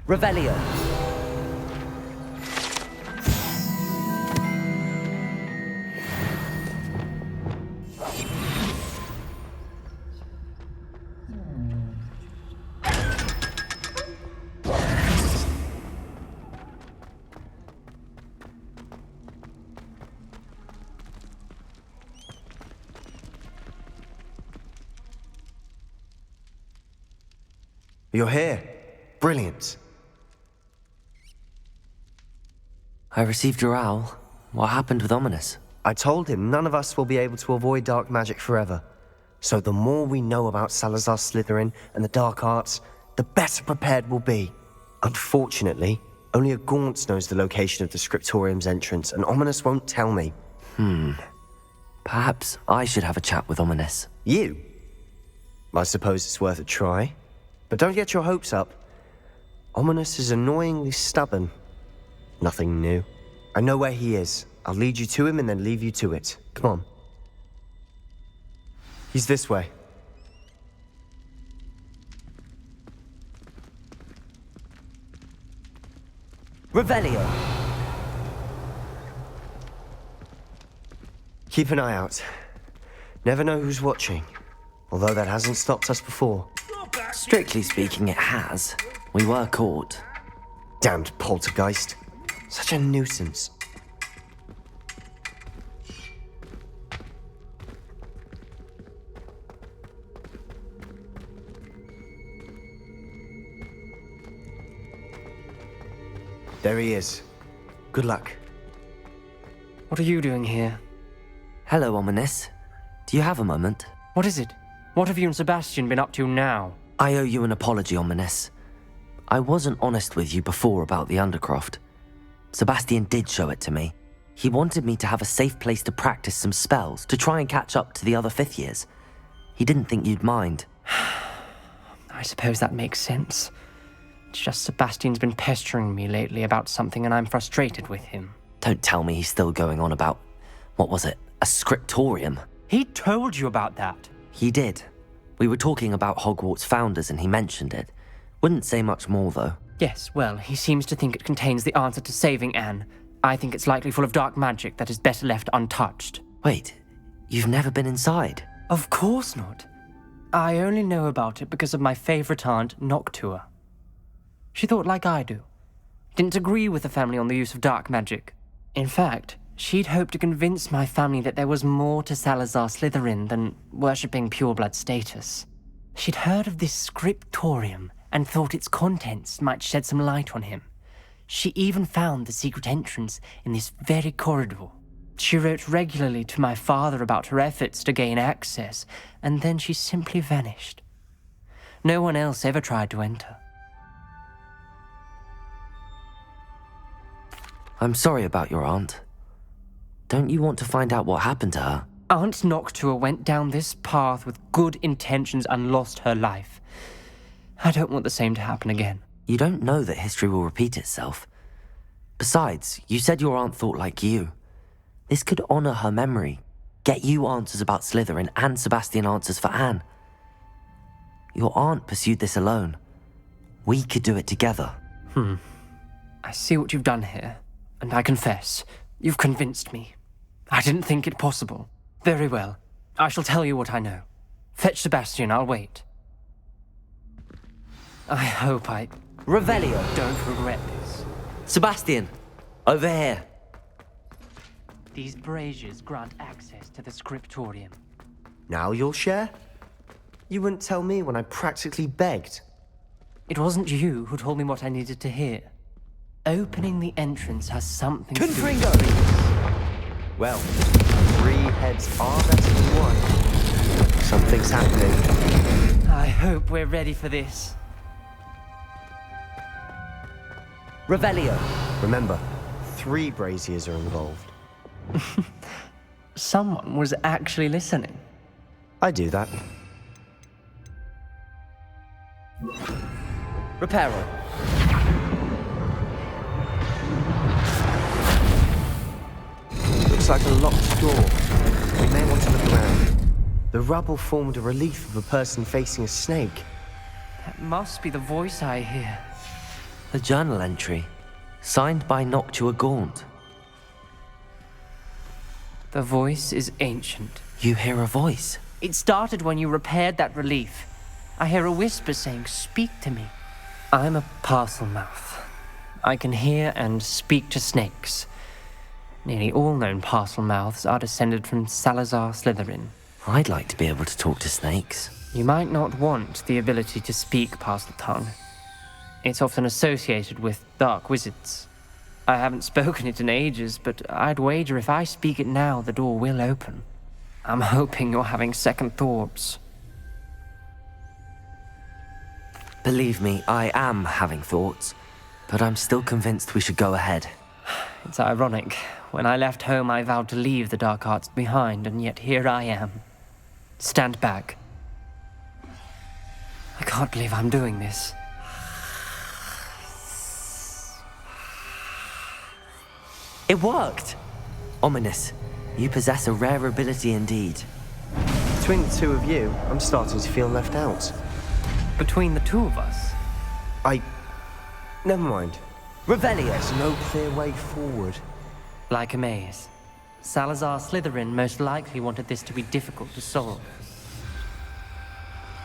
Revelio. You're here. Brilliant. I received your owl. What happened with Ominous? I told him none of us will be able to avoid dark magic forever. So the more we know about Salazar Slytherin and the dark arts, the better prepared we'll be. Unfortunately, only a Gaunt knows the location of the Scriptorium's entrance, and Ominous won't tell me. Perhaps I should have a chat with Ominous. You? I suppose it's worth a try. But don't get your hopes up. Ominous is annoyingly stubborn. Nothing new. I know where he is. I'll lead you to him and then leave you to it. Come on. He's this way. Revelio. Keep an eye out. Never know who's watching. Although that hasn't stopped us before. Strictly speaking, it has. We were caught. Damned poltergeist. Such a nuisance. There he is. Good luck. What are you doing here? Hello, Ominous. Do you have a moment? What is it? What have you and Sebastian been up to now? I owe you an apology, Ominous. I wasn't honest with you before about the Undercroft. Sebastian did show it to me. He wanted me to have a safe place to practice some spells, to try and catch up to the other fifth years. He didn't think you'd mind. I suppose that makes sense. It's just Sebastian's been pestering me lately about something and I'm frustrated with him. Don't tell me he's still going on about, what was it, a scriptorium? He told you about that. He did. We were talking about Hogwarts founders and he mentioned it. Wouldn't say much more, though. Yes, well, he seems to think it contains the answer to saving Anne. I think it's likely full of dark magic that is better left untouched. Wait, you've never been inside? Of course not. I only know about it because of my favorite aunt, Noctua. She thought like I do. Didn't agree with the family on the use of dark magic. In fact, she'd hoped to convince my family that there was more to Salazar Slytherin than worshipping pureblood status. She'd heard of this scriptorium and thought its contents might shed some light on him. She even found the secret entrance in this very corridor. She wrote regularly to my father about her efforts to gain access, and then she simply vanished. No one else ever tried to enter. I'm sorry about your aunt. Don't you want to find out what happened to her? Aunt Noctua went down this path with good intentions and lost her life. I don't want the same to happen again. You don't know that history will repeat itself. Besides, you said your aunt thought like you. This could honor her memory, get you answers about Slytherin and Sebastian answers for Anne. Your aunt pursued this alone. We could do it together. I see what you've done here, and I confess, you've convinced me. I didn't think it possible. Very well. I shall tell you what I know. Fetch Sebastian, I'll wait. I hope I Revelio. don't regret this. Sebastian, over here. These braziers grant access to the scriptorium. Now you'll share? You wouldn't tell me when I practically begged. It wasn't you who told me what I needed to hear. Opening the entrance has something to do Confringo! with... Well, 3 heads are better than 1. Something's happening. I hope we're ready for this. Revelio. Remember, 3 braziers are involved. Someone was actually listening. I do that. Reparo. Looks like a locked door. We may want to look around. The rubble formed a relief of a person facing a snake. That must be the voice I hear. A journal entry, signed by Noctua Gaunt. The voice is ancient. You hear a voice. It started when you repaired that relief. I hear a whisper saying, "Speak to me." I'm a parcel mouth. I can hear and speak to snakes. Nearly all known parcel mouths are descended from Salazar Slytherin. I'd like to be able to talk to snakes. You might not want the ability to speak parcel tongue. It's often associated with dark wizards. I haven't spoken it in ages, but I'd wager if I speak it now, the door will open. I'm hoping you're having second thoughts. Believe me, I am having thoughts, but I'm still convinced we should go ahead. It's ironic. When I left home, I vowed to leave the dark arts behind, and yet here I am. Stand back. I can't believe I'm doing this. It worked! Ominous, you possess a rare ability indeed. Between the two of you, I'm starting to feel left out. Between the two of us, Never mind. Revelio! There's no clear way forward. like a maze. Salazar Slytherin most likely wanted this to be difficult to solve.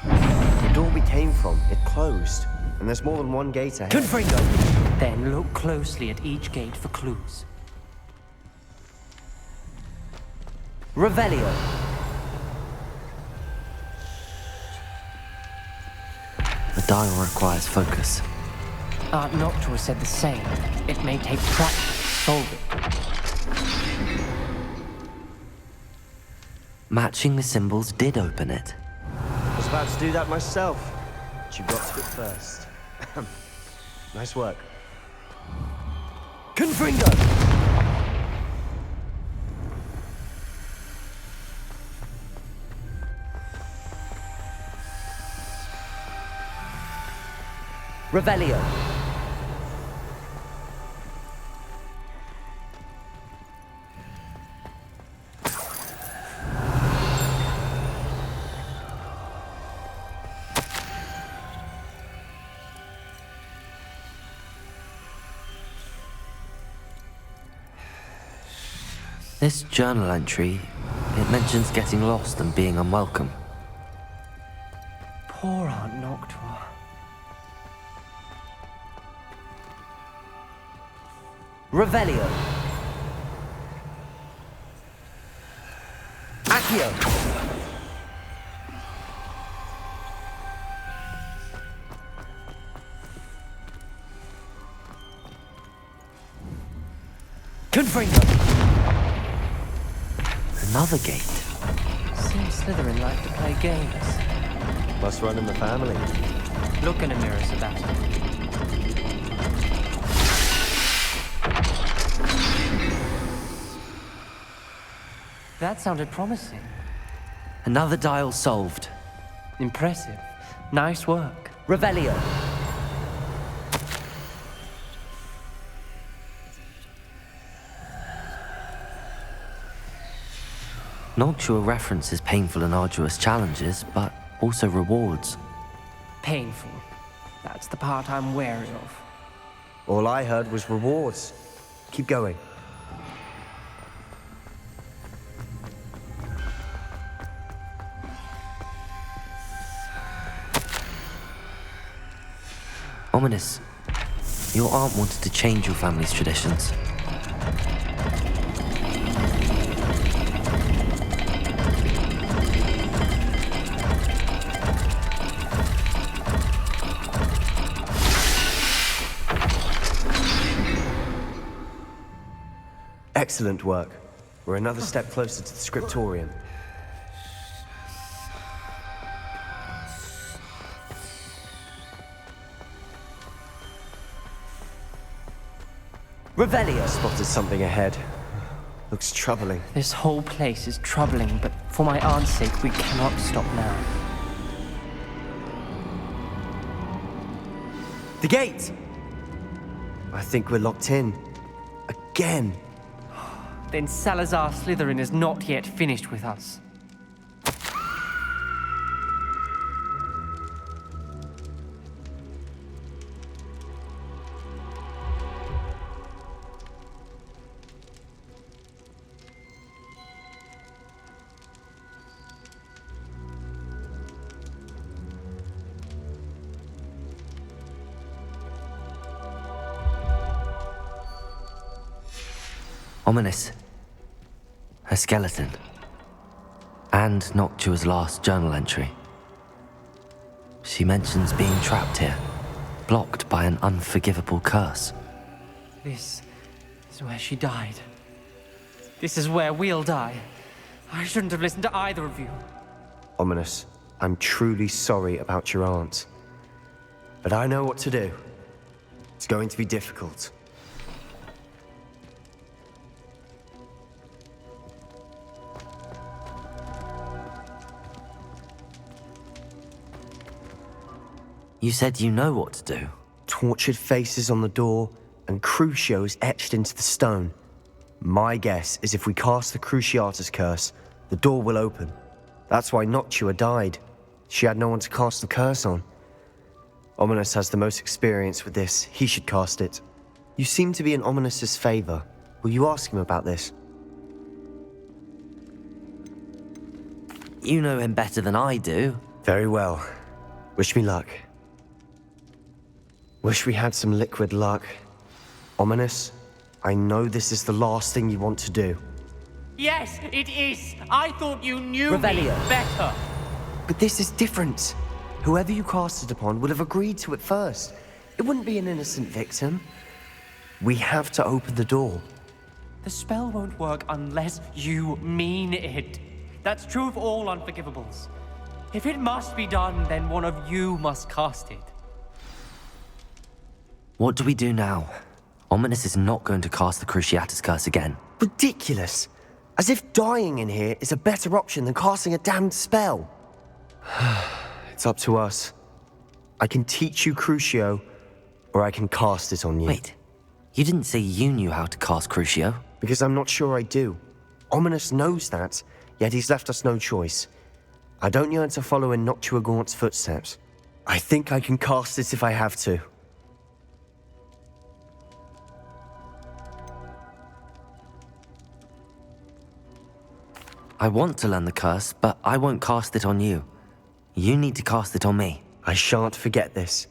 The door we came from, it closed. And there's more than one gate ahead. Confringo! Then look closely at each gate for clues. Revelio! The dial requires focus. Art Noctua said the same. It may take practice to solve it. Matching the symbols did open it. I was about to do that myself. But you got to it first. Nice work. Confringo! Revelio! This journal entry, it mentions getting lost and being unwelcome. Poor Aunt Noctua. Revelio! Accio! Confringo! Another gate. Seems Slytherin like to play games. Must run in the family. Look in a mirror, Sebastian. That sounded promising. Another dial solved. Impressive. Nice work. Revelio! Noctua references painful and arduous challenges, but also rewards. Painful. That's the part I'm wary of. All I heard was rewards. Keep going. Ominous, your aunt wanted to change your family's traditions. Excellent work. We're another step closer to the scriptorium. Revelio! Spotted something ahead. Looks troubling. This whole place is troubling, but for my aunt's sake, we cannot stop now. The gate! I think we're locked in. Again. Then Salazar Slytherin is not yet finished with us. Ominous. Her skeleton. And Noctua's last journal entry. She mentions being trapped here, blocked by an unforgivable curse. This is where she died. This is where we'll die. I shouldn't have listened to either of you. Ominous, I'm truly sorry about your aunt. But I know what to do. It's going to be difficult. You said you know what to do. Tortured faces on the door and Crucios etched into the stone. My guess is if we cast the Cruciatus curse, the door will open. That's why Noctua died. She had no one to cast the curse on. Ominous has the most experience with this. He should cast it. You seem to be in Ominous's favor. Will you ask him about this? You know him better than I do. Very well. Wish me luck. Wish we had some liquid luck. Ominous, I know this is the last thing you want to do. Yes, it is. I thought you knew me Revelio. better. But this is different. Whoever you cast it upon would have agreed to it first. It wouldn't be an innocent victim. We have to open the door. The spell won't work unless you mean it. That's true of all unforgivables. If it must be done, then one of you must cast it. What do we do now? Ominous is not going to cast the Cruciatus curse again. Ridiculous. As if dying in here is a better option than casting a damned spell. It's up to us. I can teach you Crucio, or I can cast it on you. Wait, you didn't say you knew how to cast Crucio? Because I'm not sure I do. Ominous knows that, yet he's left us no choice. I don't yearn to follow in Noctua Gaunt's footsteps. I think I can cast it if I have to. I want to learn the curse, but I won't cast it on you. You need to cast it on me. I shan't forget this.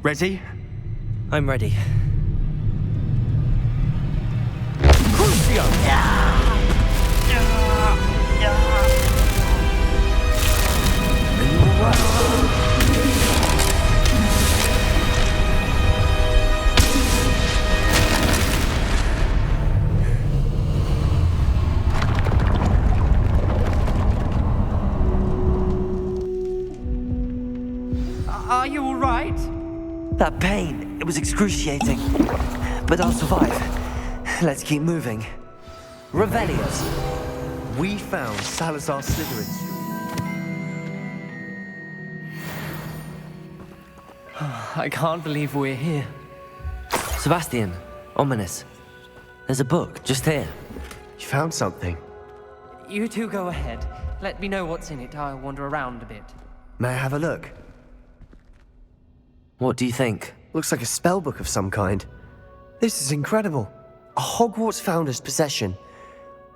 Ready? I'm ready. Are you all right? That pain, it was excruciating. But I'll survive. Let's keep moving. Revelio. We found Salazar Slytherin's. I can't believe we're here. Sebastian, Ominous. There's a book just here. You found something. You two go ahead. Let me know what's in it. I'll wander around a bit. May I have a look? What do you think? Looks like a spell book of some kind. This is incredible. A Hogwarts founder's possession.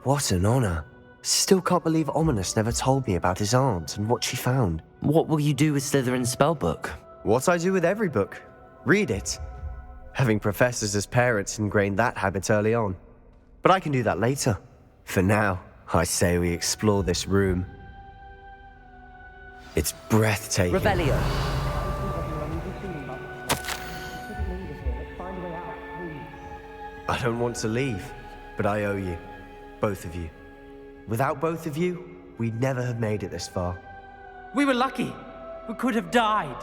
What an honor. Still can't believe Ominous never told me about his aunt and what she found. What will you do with Slytherin's spellbook? What I do with every book. Read it. Having professors as parents ingrained that habit early on. But I can do that later. For now, I say we explore this room. It's breathtaking. Revelio. I don't want to leave, but I owe you. Both of you. Without both of you, we'd never have made it this far. We were lucky. We could have died.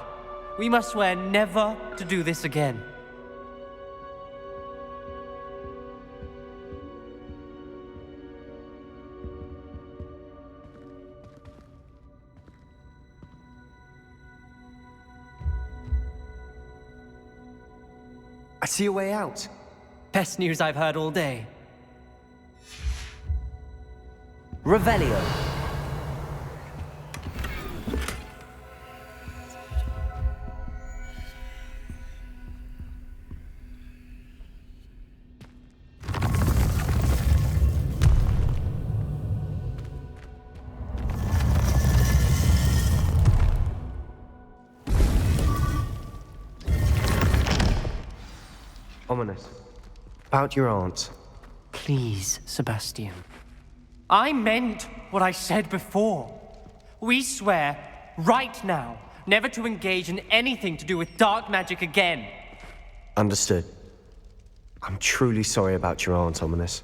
We must swear never to do this again. I see a way out. Best news I've heard all day. Revelio. Ominous. About your aunt. Please, Sebastian. I meant what I said before. We swear, right now, never to engage in anything to do with dark magic again. Understood. I'm truly sorry about your aunt, Ominous.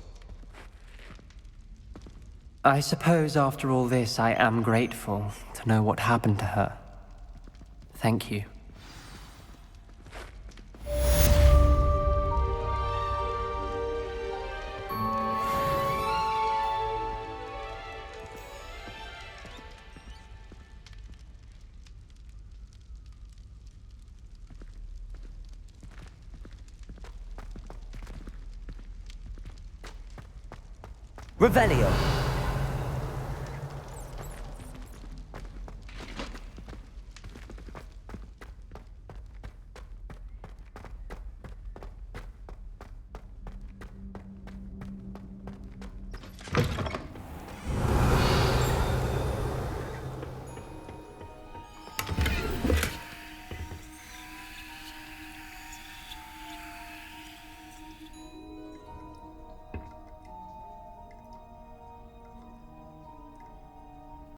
I suppose after all this, I am grateful to know what happened to her. Thank you. Revelio.